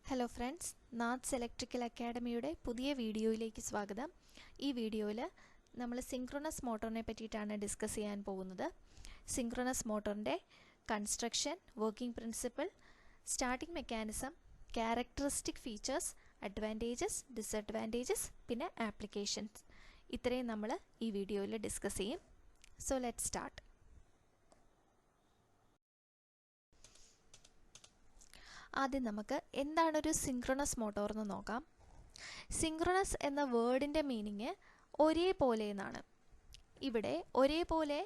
Hello friends, നാത്സ് electrical അക്കാഡമിയുടെ പുതിയ വീഡിയോയിലേക്ക് സ്വാഗതം. ഈ വീഡിയോയിൽ നമ്മൾ സിങ്ക്രണസ് മോട്ടറിനെ പറ്റിയിട്ടാണ് ഡിസ്കസ് ചെയ്യാൻ പോകുന്നത്. സിങ്ക്രണസ് മോട്ടറിൻ്റെ construction, working principle, starting mechanism, characteristic features, advantages, disadvantages, പിന്നെ ആപ്ലിക്കേഷൻസ്, ഇത്രയും നമ്മൾ ഈ വീഡിയോയിൽ ഡിസ്കസ് ചെയ്യും. So let's start. ആദ്യം നമുക്ക് എന്താണൊരു സിങ്ക്രണസ് മോട്ടോർ എന്ന് നോക്കാം. സിങ്ക്രണസ് എന്ന വേർഡിൻ്റെ മീനിങ് ഒരേപോലെ എന്നാണ്. ഇവിടെ ഒരേപോലെ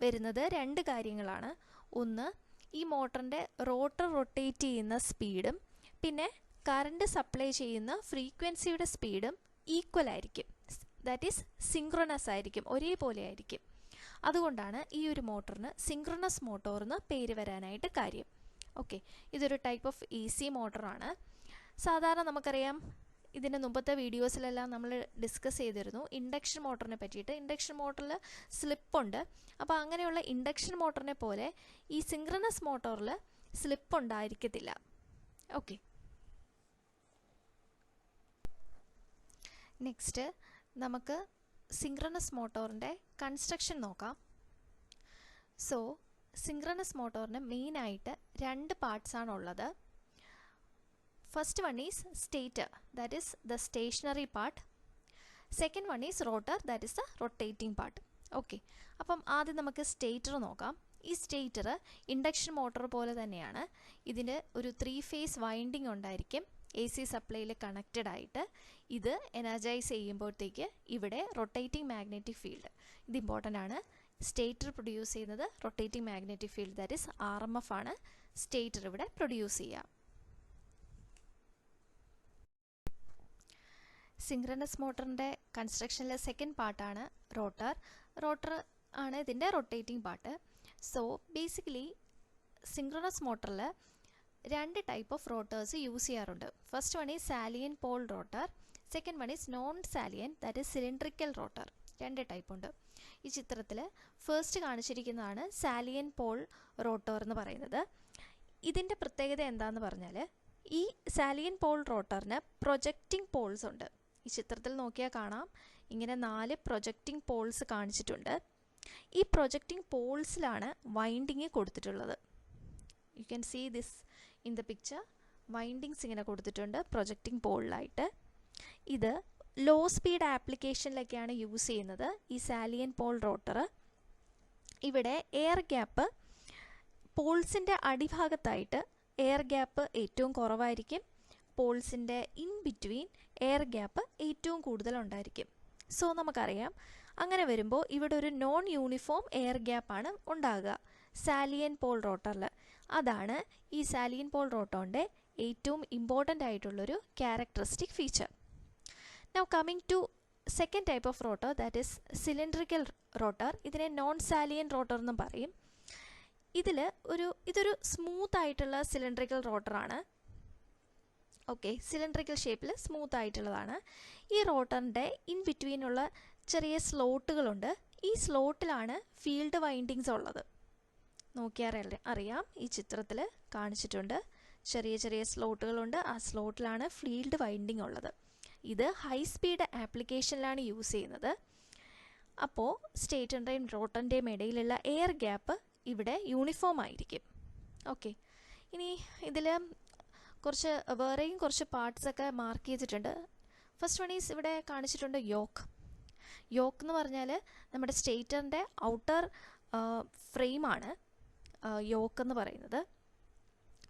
വരുന്നത് രണ്ട് കാര്യങ്ങളാണ്. ഒന്ന്, ഈ മോട്ടറിൻ്റെ റോട്ടർ റൊട്ടേറ്റ് ചെയ്യുന്ന സ്പീഡും പിന്നെ കറണ്ട് സപ്ലൈ ചെയ്യുന്ന ഫ്രീക്വൻസിയുടെ സ്പീഡും ഈക്വൽ ആയിരിക്കും. ദാറ്റ് ഈസ് സിങ്ക്രണസ് ആയിരിക്കും, ഒരേപോലെ ആയിരിക്കും. അതുകൊണ്ടാണ് ഈ ഒരു മോട്ടറിന് സിങ്ക്രണസ് മോട്ടോർ എന്ന് പേര് വരാനായിട്ട് കാര്യം. ഓക്കെ, ഇതൊരു ടൈപ്പ് ഓഫ് എ സി മോട്ടറാണ്. സാധാരണ നമുക്കറിയാം, ഇതിൻ്റെ മുമ്പത്തെ വീഡിയോസിലെല്ലാം നമ്മൾ ഡിസ്കസ് ചെയ്തിരുന്നു ഇൻഡക്ഷൻ മോട്ടറിനെ പറ്റിയിട്ട്. ഇൻഡക്ഷൻ മോട്ടറിൽ സ്ലിപ്പുണ്ട്. അപ്പോൾ അങ്ങനെയുള്ള ഇൻഡക്ഷൻ മോട്ടറിനെ പോലെ ഈ സിങ്ക്രണസ് മോട്ടോറിൽ സ്ലിപ്പ് ഉണ്ടായിരിക്കത്തില്ല. ഓക്കെ, നെക്സ്റ്റ് നമുക്ക് സിങ്ക്രണസ് മോട്ടോറിൻ്റെ കൺസ്ട്രക്ഷൻ നോക്കാം. സോ സിങ്ക്രണസ് മോട്ടോറിന് മെയിനായിട്ട് രണ്ട് പാർട്സാണ് ഉള്ളത്. First one is stator, that is the stationary part. Second one is rotor, that is the rotating part. Okay, അപ്പം ആദ്യം നമുക്ക് സ്റ്റേറ്റർ നോക്കാം. ഈ സ്റ്റേറ്റർ ഇൻഡക്ഷൻ മോട്ടോർ പോലെ തന്നെയാണ്. ഇതിന് ഒരു 3 ഫേസ് വൈൻഡിങ് ഉണ്ടായിരിക്കും എ സി സപ്ലൈയിൽ കണക്റ്റഡ് ആയിട്ട്. ഇത് എനർജൈസ് ചെയ്യുമ്പോഴത്തേക്ക് ഇവിടെ റൊട്ടേറ്റിംഗ് മാഗ്നറ്റിക് ഫീൽഡ്, ഇത് ഇമ്പോർട്ടൻ്റ് ആണ്. സ്റ്റേറ്റർ പ്രൊഡ്യൂസ് ചെയ്യുന്നത് rotating magnetic field, that is RMF ആണ് സ്റ്റേറ്റർ ഇവിടെ പ്രൊഡ്യൂസ് ചെയ്യുക. സിങ്ക്രണസ് മോട്ടറിൻ്റെ കൺസ്ട്രക്ഷനിലെ സെക്കൻഡ് പാർട്ടാണ് റോട്ടർ. റോട്ടർ ആണ് ഇതിൻ്റെ rotating part. So basically synchronous മോട്ടറിൽ രണ്ട് ടൈപ്പ് ഓഫ് റോട്ടേഴ്സ് യൂസ് ചെയ്യാറുണ്ട്. First one is salient pole rotor, second one is non salient, that is cylindrical rotor. രണ്ട് ടൈപ്പ് ഉണ്ട്. ഈ ചിത്രത്തിൽ ഫസ്റ്റ് കാണിച്ചിരിക്കുന്നതാണ് സാലിയൻ പോൾ റോട്ടർ എന്ന് പറയുന്നത്. ഇതിൻ്റെ പ്രത്യേകത എന്താണെന്ന് പറഞ്ഞാൽ, ഈ സാലിയൻ പോൾ റോട്ടറിന് പ്രൊജക്റ്റിംഗ് പോൾസ് ഉണ്ട്. ഈ ചിത്രത്തിൽ നോക്കിയാൽ കാണാം, ഇങ്ങനെ 4 പ്രൊജക്റ്റിംഗ് പോൾസ് കാണിച്ചിട്ടുണ്ട്. ഈ പ്രൊജക്റ്റിംഗ് പോൾസിലാണ് വൈൻഡിങ് കൊടുത്തിട്ടുള്ളത്. You can see this in the picture. Windings ഇങ്ങനെ കൊടുത്തിട്ടുണ്ട് പ്രൊജക്റ്റിംഗ് പോളിലായിട്ട്. ഇത് ലോ സ്പീഡ് ആപ്ലിക്കേഷനിലൊക്കെയാണ് യൂസ് ചെയ്യുന്നത് ഈ സാലിയൻ പോൾ റോട്ടർ. ഇവിടെ എയർ ഗ്യാപ്പ് പോൾസിൻ്റെ അടിഭാഗത്തായിട്ട് എയർ ഗ്യാപ്പ് ഏറ്റവും കുറവായിരിക്കും. പോൾസിൻ്റെ ഇൻ ബിറ്റ്വീൻ എയർ ഗ്യാപ്പ് ഏറ്റവും കൂടുതലുണ്ടായിരിക്കും. സോ നമുക്കറിയാം, അങ്ങനെ വരുമ്പോൾ ഇവിടെ ഒരു നോൺ യൂണിഫോം എയർ ഗ്യാപ്പാണ് ഉണ്ടാകുക സാലിയൻ പോൾ റോട്ടറിൽ. അതാണ് ഈ സാലിയൻ പോൾ റോട്ടറിൻ്റെ ഏറ്റവും ഇമ്പോർട്ടൻ്റ് ആയിട്ടുള്ളൊരു characteristic feature. Now coming to second type of rotor, that is cylindrical rotor. ഇതിനെ നോൺ സാലിയൻ റോട്ടർ എന്നും പറയും. ഇതൊരു സ്മൂത്ത് ആയിട്ടുള്ള സിലിണ്ട്രിക്കൽ റോട്ടറാണ്. ഓക്കെ, സിലിണ്ട്രിക്കൽ ഷേപ്പിൽ സ്മൂത്ത് ആയിട്ടുള്ളതാണ്. ഈ റോട്ടറിൻ്റെ ഇൻ ബിറ്റ്വീനുള്ള ചെറിയ സ്ലോട്ടുകളുണ്ട്. ഈ സ്ലോട്ടിലാണ് ഫീൽഡ് വൈൻഡിങ്സ് ഉള്ളത്. നോക്കിയാൽ അറിയാം, ഈ ചിത്രത്തിൽ കാണിച്ചിട്ടുണ്ട്. ചെറിയ ചെറിയ സ്ലോട്ടുകളുണ്ട്. ആ സ്ലോട്ടിലാണ് ഫീൽഡ് വൈൻഡിങ് ഉള്ളത്. ഇത് ഹൈ സ്പീഡ് ആപ്ലിക്കേഷനിലാണ് യൂസ് ചെയ്യുന്നത്. അപ്പോൾ സ്റ്റേറ്ററിൻ്റെയും റോട്ടറിൻ്റെയും ഇടയിലുള്ള എയർ ഗ്യാപ്പ് ഇവിടെ യൂണിഫോം ആയിരിക്കും. ഓക്കെ, ഇനി ഇതിൽ വേറെയും കുറച്ച് പാർട്സൊക്കെ മാർക്ക് ചെയ്തിട്ടുണ്ട്. ഫസ്റ്റ് വൺ ഈസ് ഇവിടെ കാണിച്ചിട്ടുണ്ട് യോക്ക്. യോക്ക് എന്ന് പറഞ്ഞാൽ നമ്മുടെ സ്റ്റേറ്ററിൻ്റെ ഔട്ടർ ഫ്രെയിമാണ് യോക്ക് എന്ന് പറയുന്നത്.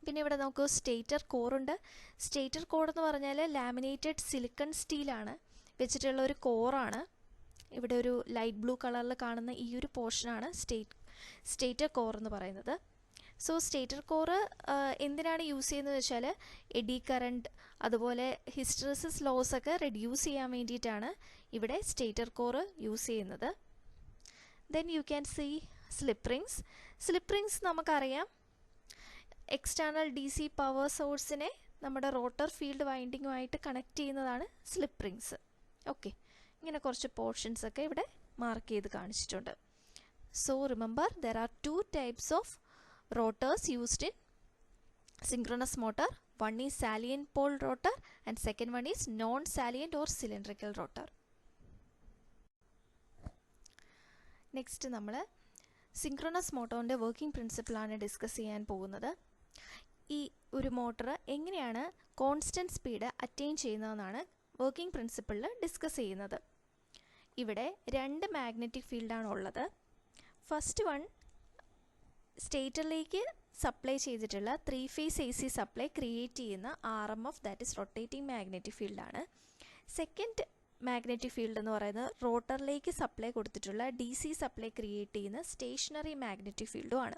പിന്നെ ഇവിടെ നമുക്ക് സ്റ്റേറ്റർ കോറുണ്ട്. സ്റ്റേറ്റർ കോർ എന്ന് പറഞ്ഞാൽ ലാമിനേറ്റഡ് സിലിക്കൺ സ്റ്റീലാണ് വെച്ചിട്ടുള്ള ഒരു കോറാണ്. ഇവിടെ ഒരു ലൈറ്റ് ബ്ലൂ കളറിൽ കാണുന്ന ഈ ഒരു പോർഷനാണ് സ്റ്റേറ്റർ കോർ എന്ന് പറയുന്നത്. സോ സ്റ്റേറ്റർ കോറ് എന്തിനാണ് യൂസ് ചെയ്യുന്നത് വെച്ചാൽ, എഡി കറണ്ട് അതുപോലെ ഹിസ്റ്ററിസിസ് ലോസ് ഒക്കെ റെഡ്യൂസ് ചെയ്യാൻ വേണ്ടിയിട്ടാണ് ഇവിടെ സ്റ്റേറ്റർ കോറ് യൂസ് ചെയ്യുന്നത്. Then you can see slip rings. Slip rings നമുക്കറിയാം, എക്സ്റ്റേണൽ DC പവർ സോഴ്സിനെ നമ്മുടെ റോട്ടർ ഫീൽഡ് വൈൻഡിങ്ങുമായിട്ട് കണക്ട് ചെയ്യുന്നതാണ് സ്ലിപ്പ് റിങ്സ്. ഓക്കെ, ഇങ്ങനെ കുറച്ച് പോർഷൻസൊക്കെ ഇവിടെ മാർക്ക് ചെയ്ത് കാണിച്ചിട്ടുണ്ട്. So remember, there are 2 types of rotors used in synchronous motor. One is salient pole rotor and second one is non-salient or cylindrical rotor. Next നമ്മൾ synchronous മോട്ടോറിൻ്റെ വർക്കിംഗ് പ്രിൻസിപ്പിളാണ് ഡിസ്കസ് ചെയ്യാൻ പോകുന്നത്. ഈ ഒരു മോട്ടർ എങ്ങനെയാണ് കോൺസ്റ്റൻറ്റ് സ്പീഡ് അറ്റൈൻ ചെയ്യുന്നതെന്നാണ് വർക്കിംഗ് പ്രിൻസിപ്പിളിൽ ഡിസ്കസ് ചെയ്യുന്നത്. ഇവിടെ രണ്ട് മാഗ്നറ്റിക് ഫീൽഡാണ് ഉള്ളത്. ഫസ്റ്റ് വൺ സ്റ്റേറ്ററിലേക്ക് സപ്ലൈ ചെയ്തിട്ടുള്ള 3 ഫേസ് AC സപ്ലൈ ക്രിയേറ്റ് ചെയ്യുന്ന RMF, that is rotating magnetic ഫീൽഡാണ്. സെക്കൻഡ് മാഗ്നറ്റിക് ഫീൽഡ് എന്ന് പറയുന്നത് റോട്ടറിലേക്ക് സപ്ലൈ കൊടുത്തിട്ടുള്ള DC സപ്ലൈ ക്രിയേറ്റ് ചെയ്യുന്ന സ്റ്റേഷനറി മാഗ്നറ്റിക് ഫീൽഡുമാണ്.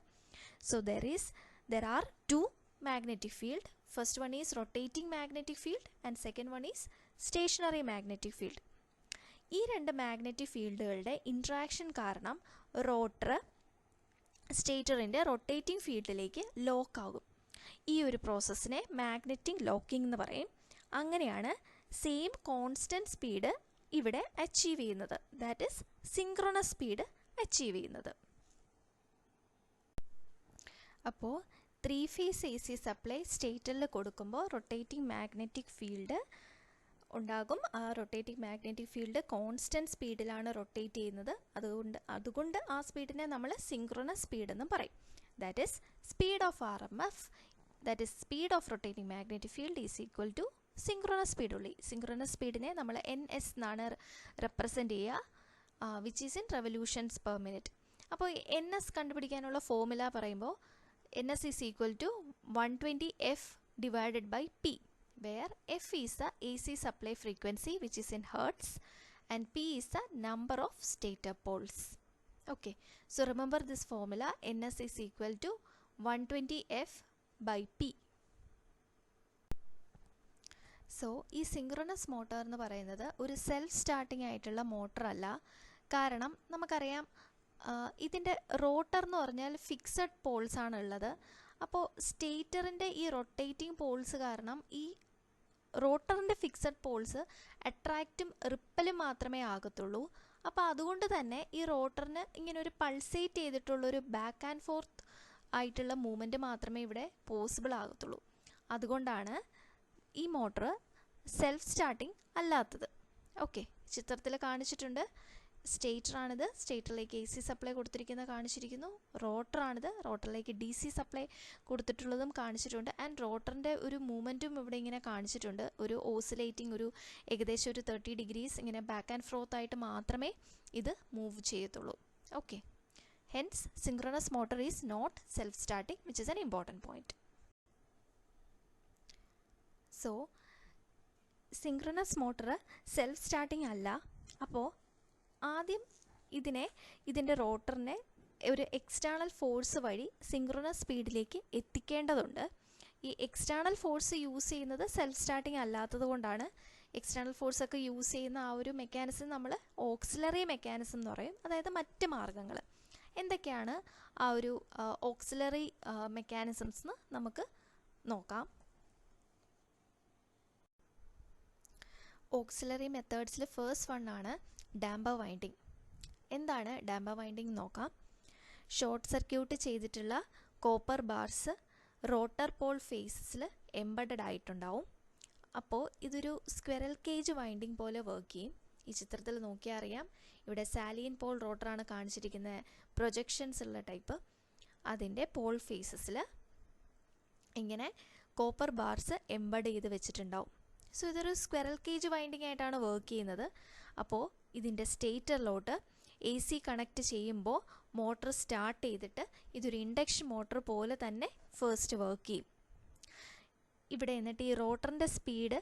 So there are 2 magnetic field. First one is rotating magnetic field and second one is stationary magnetic field. ഈ രണ്ട് magnetic ഫീൽഡുകളുടെ interaction കാരണം റോട്ടർ സ്റ്റേറ്ററിൻ്റെ റൊട്ടേറ്റിംഗ് ഫീൽഡിലേക്ക് ലോക്ക് ആകും. ഈ ഒരു പ്രോസസ്സിനെ മാഗ്നറ്റിക് ലോക്കിംഗ് എന്ന് പറയും. അങ്ങനെയാണ് സെയിം കോൺസ്റ്റൻറ്റ് സ്പീഡ് ഇവിടെ അച്ചീവ് ചെയ്യുന്നത്, that is synchronous speed achieve ചെയ്യുന്നത്. അപ്പോൾ 3 ഫേസ് AC സപ്ലൈ സ്റ്റേറ്ററിൽ കൊടുക്കുമ്പോൾ റൊട്ടേറ്റിംഗ് മാഗ്നറ്റിക് ഫീൽഡ് ഉണ്ടാകും. ആ റൊട്ടേറ്റിംഗ് മാഗ്നറ്റിക് ഫീൽഡ് കോൺസ്റ്റൻറ്റ് സ്പീഡിലാണ് റൊട്ടേറ്റ് ചെയ്യുന്നത്. അതുകൊണ്ട് ആ സ്പീഡിനെ നമ്മൾ സിങ്ക്രണസ് സ്പീഡ് എന്ന് പറയും. That is speed of RMF, that is speed of rotating magnetic field is equal to synchronous speed ഉള്ളി. സിങ്ക്രണസ് സ്പീഡിനെ നമ്മൾ NS എന്നാണ് റെപ്രസെൻ്റ് ചെയ്യുക, which is in revolutions per minute. അപ്പോൾ NS കണ്ടുപിടിക്കാനുള്ള ഫോർമുല പറയുമ്പോൾ NS is equal to 120 F divided by P, where F is the AC supply frequency which is in Hertz and P is the number of stator poles. Okay, so remember this formula, NS is equal to 120 F by P. So ഈ synchronous motor എന്ന് പറയുന്നത് ഒരു self starting ആയിട്ടുള്ള motor അല്ല. കാരണം നമുക്കറിയാം ഇതിൻ്റെ rotor എന്ന് പറഞ്ഞാൽ ഫിക്സഡ് പോൾസ് ആണ് ഉള്ളത്. അപ്പോൾ സ്റ്റേറ്ററിൻ്റെ ഈ റൊട്ടേറ്റിംഗ് പോൾസ് കാരണം ഈ റോട്ടറിൻ്റെ ഫിക്സഡ് പോൾസ് അട്രാക്റ്റും റിപ്പലും മാത്രമേ ആകത്തുള്ളൂ. അപ്പോൾ അതുകൊണ്ട് തന്നെ ഈ റോട്ടറിന് ഇങ്ങനെ ഒരു പൾസേറ്റ് ചെയ്തിട്ടുള്ളൊരു ബാക്ക് ആൻഡ് ഫോർത്ത് ആയിട്ടുള്ള മൂവ്മെൻറ്റ് മാത്രമേ ഇവിടെ പോസിബിൾ ആകത്തുള്ളൂ. അതുകൊണ്ടാണ് ഈ മോട്ടർ സെൽഫ് സ്റ്റാർട്ടിംഗ് അല്ലാത്തത്. ഓക്കെ, ചിത്രത്തിൽ കാണിച്ചിട്ടുണ്ട്. സ്റ്റേറ്ററാണിത്, സ്റ്റേറ്ററിലേക്ക് AC സപ്ലൈ കൊടുത്തിരിക്കുന്നത് കാണിച്ചിരിക്കുന്നു. റോട്ടറാണിത്, റോട്ടറിലേക്ക് DC സപ്ലൈ കൊടുത്തിട്ടുള്ളതും കാണിച്ചിട്ടുണ്ട്. ആൻഡ് റോട്ടറിൻ്റെ ഒരു മൂവ്മെൻറ്റും ഇവിടെ ഇങ്ങനെ കാണിച്ചിട്ടുണ്ട്. ഒരു ഓസിലേറ്റിംഗ്, ഒരു ഏകദേശം ഒരു 30 ഡിഗ്രീസ് ഇങ്ങനെ ബാക്ക് ആൻഡ് ഫോർത്ത് ആയിട്ട് മാത്രമേ ഇത് മൂവ് ചെയ്യത്തുള്ളൂ. Okay, hence synchronous motor is not self starting, which is an important point. So synchronous motor self starting അല്ല. അപ്പോൾ ആദ്യം ഇതിൻ്റെ റോട്ടറിനെ ഒരു എക്സ്റ്റേണൽ ഫോഴ്സ് വഴി സിങ്ക്രണസ് സ്പീഡിലേക്ക് എത്തിക്കേണ്ടതുണ്ട്. ഈ എക്സ്റ്റേണൽ ഫോഴ്സ് യൂസ് ചെയ്യുന്നത് സെൽഫ് സ്റ്റാർട്ടിംഗ് അല്ലാത്തത് കൊണ്ടാണ്. എക്സ്റ്റേണൽ ഫോഴ്സൊക്കെ യൂസ് ചെയ്യുന്ന ആ ഒരു മെക്കാനിസം നമ്മൾ ഓക്സിലറി മെക്കാനിസം എന്ന് പറയും. അതായത് മറ്റ് മാർഗങ്ങൾ എന്തൊക്കെയാണ് ആ ഒരു ഓക്സിലറി മെക്കാനിസംസ് എന്ന് നമുക്ക് നോക്കാം. ഓക്സിലറി മെത്തേഡ്സിൽ ഫസ്റ്റ് വൺ ആണ് ഡാംപർ വൈൻഡിങ്. എന്താണ് ഡാംപർ വൈൻഡിങ് നോക്കാം. ഷോർട്ട് സർക്യൂട്ട് ചെയ്തിട്ടുള്ള കോപ്പർ ബാർസ് റോട്ടർ പോൾ ഫേസസിൽ എംബഡഡ് ആയിട്ടുണ്ടാവും. അപ്പോൾ ഇതൊരു സ്ക്വയറൽ കേജ് വൈൻഡിങ് പോലെ വർക്ക് ചെയ്യും. ഈ ചിത്രത്തിൽ നോക്കിയാൽ അറിയാം, ഇവിടെ സാലിയൻ പോൾ റോട്ടറാണ് കാണിച്ചിരിക്കുന്ന പ്രൊജക്ഷൻസ് ഉള്ള ടൈപ്പ്. അതിൻ്റെ പോൾ ഫേസസിൽ ഇങ്ങനെ കോപ്പർ ബാർസ് എംബഡ് ചെയ്ത് വെച്ചിട്ടുണ്ടാവും. സോ ഇതൊരു സ്ക്വയറൽ കേജ് വൈൻഡിങ് ആയിട്ടാണ് വർക്ക് ചെയ്യുന്നത്. അപ്പോൾ ഇതിൻ്റെ സ്റ്റേറ്ററിലോട്ട് AC കണക്ട് ചെയ്യുമ്പോൾ മോട്ടർ സ്റ്റാർട്ട് ചെയ്തിട്ട് ഇതൊരു ഇൻഡക്ഷൻ മോട്ടർ പോലെ തന്നെ ഫസ്റ്റ് വർക്ക് ചെയ്യും. ഇവിടെ എന്നിട്ട് ഈ റോട്ടറിൻ്റെ സ്പീഡ്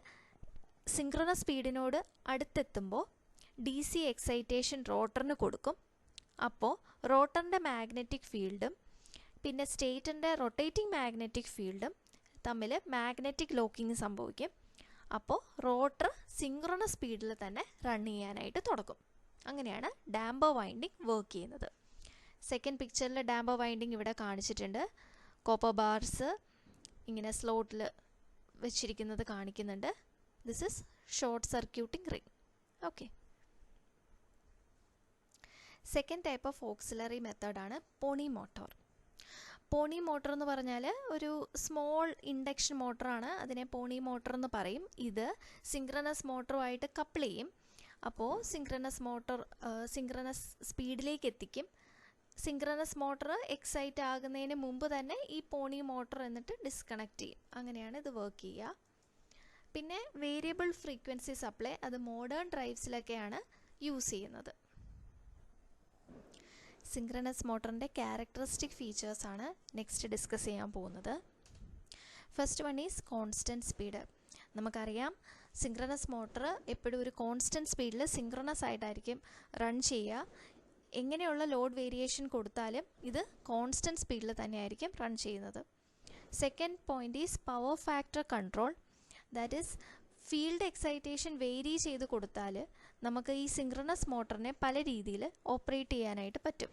സിങ്ക്രണസ് സ്പീഡിനോട് അടുത്തെത്തുമ്പോൾ DC എക്സൈറ്റേഷൻ റോട്ടറിന് കൊടുക്കും. അപ്പോൾ റോട്ടറിൻ്റെ മാഗ്നറ്റിക് ഫീൽഡും പിന്നെ സ്റ്റേറ്ററിൻ്റെ റൊട്ടേറ്റിംഗ് മാഗ്നറ്റിക് ഫീൽഡും തമ്മിൽ മാഗ്നറ്റിക് ലോക്കിംഗ് സംഭവിക്കും. അപ്പോൾ റോട്ടർ സിങ്ക്രണസ് സ്പീഡിൽ തന്നെ റൺ ചെയ്യാനായിട്ട് തുടങ്ങും. അങ്ങനെയാണ് ഡാംപർ വൈൻഡിങ് വർക്ക് ചെയ്യുന്നത്. സെക്കൻഡ് പിക്ചറിൽ ഡാംപർ വൈൻഡിങ് ഇവിടെ കാണിച്ചിട്ടുണ്ട്. കോപ്പർ ബാർസ് ഇങ്ങനെ സ്ലോട്ടിൽ വെച്ചിരിക്കുന്നത് കാണിക്കുന്നുണ്ട്. This is short circuiting ring. Okay, second type of auxiliary മെത്തേഡാണ് പോണി മോട്ടോർ. പോണി മോട്ടർ എന്ന് പറഞ്ഞാൽ ഒരു സ്മോൾ ഇൻഡക്ഷൻ മോട്ടറാണ്, അതിനെ പോണി മോട്ടർ എന്ന് പറയും. ഇത് സിങ്ക്രണസ് മോട്ടറുമായിട്ട് കപ്പിൾ ചെയ്യും. അപ്പോൾ സിങ്ക്രണസ് സ്പീഡിലേക്ക് എത്തിക്കും. സിങ്ക്രണസ് മോട്ടർ എക്സൈറ്റ് ആകുന്നതിന് മുമ്പ് തന്നെ ഈ പോണി മോട്ടർ എന്നിട്ട് ഡിസ്കണക്ട് ചെയ്യും. അങ്ങനെയാണ് ഇത് വർക്ക് ചെയ്യുക. പിന്നെ വേരിയബിൾ ഫ്രീക്വൻസി സപ്ലൈ, അത് മോഡേൺ ഡ്രൈവ്സിലൊക്കെയാണ് യൂസ് ചെയ്യുന്നത്. സിങ്ക്രണസ് മോട്ടറിൻ്റെ ക്യാരക്ടറിസ്റ്റിക് ഫീച്ചേഴ്സാണ് നെക്സ്റ്റ് ഡിസ്കസ് ചെയ്യാൻ പോകുന്നത്. First one is constant speed. നമുക്കറിയാം സിങ്ക്രണസ് മോട്ടർ എപ്പോഴും ഒരു കോൺസ്റ്റൻറ്റ് സ്പീഡിൽ സിങ്ക്രണസ് ആയിട്ടായിരിക്കും റൺ ചെയ്യുക. എങ്ങനെയുള്ള ലോഡ് വേരിയേഷൻ കൊടുത്താലും ഇത് കോൺസ്റ്റൻറ്റ് സ്പീഡിൽ തന്നെയായിരിക്കും റൺ ചെയ്യുന്നത്. Second point is power factor control. That is field excitation vary ചെയ്ത് കൊടുത്താൽ നമുക്ക് ഈ സിങ്ക്രണസ് മോട്ടറിനെ പല രീതിയിൽ ഓപ്പറേറ്റ് ചെയ്യാനായിട്ട് പറ്റും.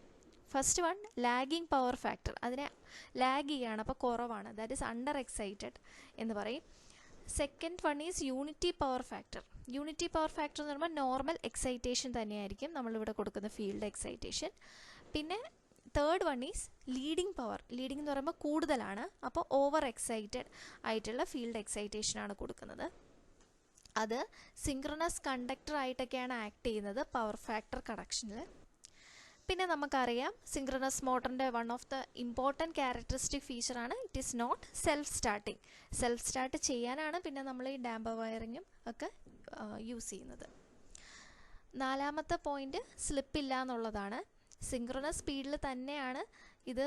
First one lagging power factor, അതിനെ ലാഗ് ചെയ്യുകയാണ്, അപ്പോൾ കുറവാണ്, ദാറ്റ് ഈസ് അണ്ടർ എക്സൈറ്റഡ് എന്ന് പറയും. Second one is unity power factor. Unity power factor എന്ന് പറയുമ്പോൾ നോർമൽ എക്സൈറ്റേഷൻ തന്നെയായിരിക്കും നമ്മളിവിടെ കൊടുക്കുന്ന ഫീൽഡ് എക്സൈറ്റേഷൻ. പിന്നെ third one is leading power. Leading എന്ന് പറയുമ്പോൾ കൂടുതലാണ്, അപ്പോൾ ഓവർ എക്സൈറ്റഡ് ആയിട്ടുള്ള ഫീൽഡ് എക്സൈറ്റേഷനാണ് കൊടുക്കുന്നത്. അത് സിങ്ക്രണസ് കണ്ടക്ടർ ആയിട്ടൊക്കെയാണ് ആക്ട് ചെയ്യുന്നത് പവർ ഫാക്ടർ കണക്ഷനിൽ. പിന്നെ നമുക്കറിയാം synchronous മോട്ടറിൻ്റെ one of the important characteristic ഫീച്ചറാണ് it is not self starting. Self start ചെയ്യാനാണ് പിന്നെ നമ്മൾ ഈ ഡാമ്പർ വയറിങ്ങും ഒക്കെ യൂസ് ചെയ്യുന്നത്. നാലാമത്തെ പോയിൻ്റ് സ്ലിപ്പില്ല എന്നുള്ളതാണ്. സിങ്ക്രണസ് സ്പീഡിൽ തന്നെയാണ് ഇത്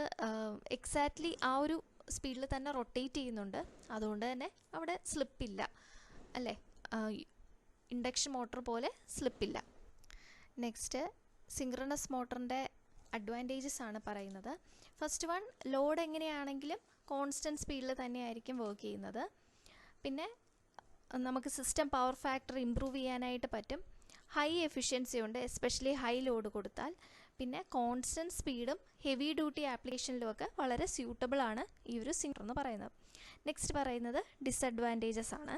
എക്സാക്ട്ലി ആ ഒരു സ്പീഡിൽ തന്നെ റൊട്ടേറ്റ് ചെയ്യുന്നുണ്ട്, അതുകൊണ്ട് തന്നെ അവിടെ സ്ലിപ്പില്ല അല്ലേ, ഇൻഡക്ഷൻ മോട്ടർ പോലെ സ്ലിപ്പില്ല. നെക്സ്റ്റ് സിങ്ക്രണസ് മോട്ടറിൻ്റെ അഡ്വാൻറ്റേജസ് ആണ് പറയുന്നത്. ഫസ്റ്റ് വൺ, ലോഡ് എങ്ങനെയാണെങ്കിലും കോൺസ്റ്റൻറ്റ് സ്പീഡിൽ തന്നെയായിരിക്കും വർക്ക് ചെയ്യുന്നത്. പിന്നെ നമുക്ക് സിസ്റ്റം പവർ ഫാക്ടർ ഇമ്പ്രൂവ് ചെയ്യാനായിട്ട് പറ്റും. ഹൈ എഫിഷ്യൻസി ഉണ്ട്, എസ്പെഷ്യലി ഹൈ ലോഡ് കൊടുത്താൽ. പിന്നെ കോൺസ്റ്റൻറ്റ് സ്പീഡും ഹെവി ഡ്യൂട്ടി ആപ്ലിക്കേഷനിലുമൊക്കെ വളരെ സ്യൂട്ടബിൾ ആണ് ഈ ഒരു സിങ്ക്രണർ എന്ന് പറയുന്നത്. നെക്സ്റ്റ് പറയുന്നത് ഡിസഡ്വാൻറ്റേജസ് ആണ്.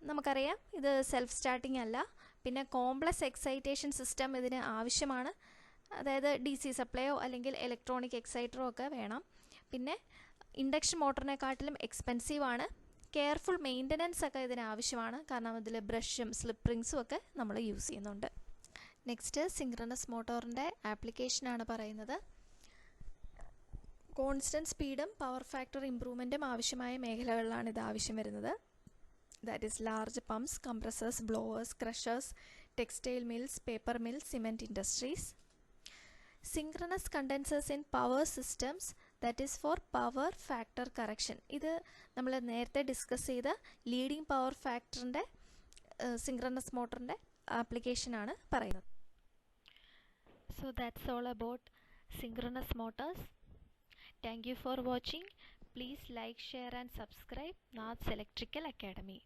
നമുക്കറിയാം ഇത് സെൽഫ് സ്റ്റാർട്ടിംഗ് അല്ല, പിന്നെ കോംപ്ലക്സ് എക്സൈറ്റേഷൻ സിസ്റ്റം ഇതിന് ആവശ്യമാണ്, അതായത് DC സപ്ലൈയോ അല്ലെങ്കിൽ ഇലക്ട്രോണിക് എക്സൈറ്ററോ ഒക്കെ വേണം. പിന്നെ ഇൻഡക്ഷൻ മോട്ടറിനെക്കാട്ടിലും എക്സ്പെൻസീവ് ആണ്. കെയർഫുൾ മെയിൻ്റനൻസ് ഒക്കെ ഇതിന് ആവശ്യമാണ്, കാരണം ഇതിൽ ബ്രഷും സ്ലിപ്പ് റിങ്സും ഒക്കെ നമ്മൾ യൂസ് ചെയ്യുന്നുണ്ട്. നെക്സ്റ്റ് സിങ്ക്രണസ് മോട്ടോറിൻ്റെ ആപ്ലിക്കേഷനാണ് പറയുന്നത്. കോൺസ്റ്റൻറ്റ് സ്പീഡും പവർ ഫാക്ടർ ഇമ്പ്രൂവ്മെൻറ്റും ആവശ്യമായ മേഖലകളിലാണ് ഇത് ആവശ്യം വരുന്നത്. That is large pumps, compressors, blowers, crushers, textile mills, paper mills, cement industries. Synchronous condensers in power systems, that is for power factor correction. ഇത് നമ്മൾ നേരത്തെ ഡിസ്കസ് ചെയ്ത ലീഡിങ് പവർ ഫാക്ടറിൻ്റെ സിങ്ക്രണസ് മോട്ടറിൻ്റെ ആപ്ലിക്കേഷനാണ് പറയുന്നത്. So that's all about synchronous motors. Thank you for watching. Please like, share and subscribe Nath's Electrical Academy.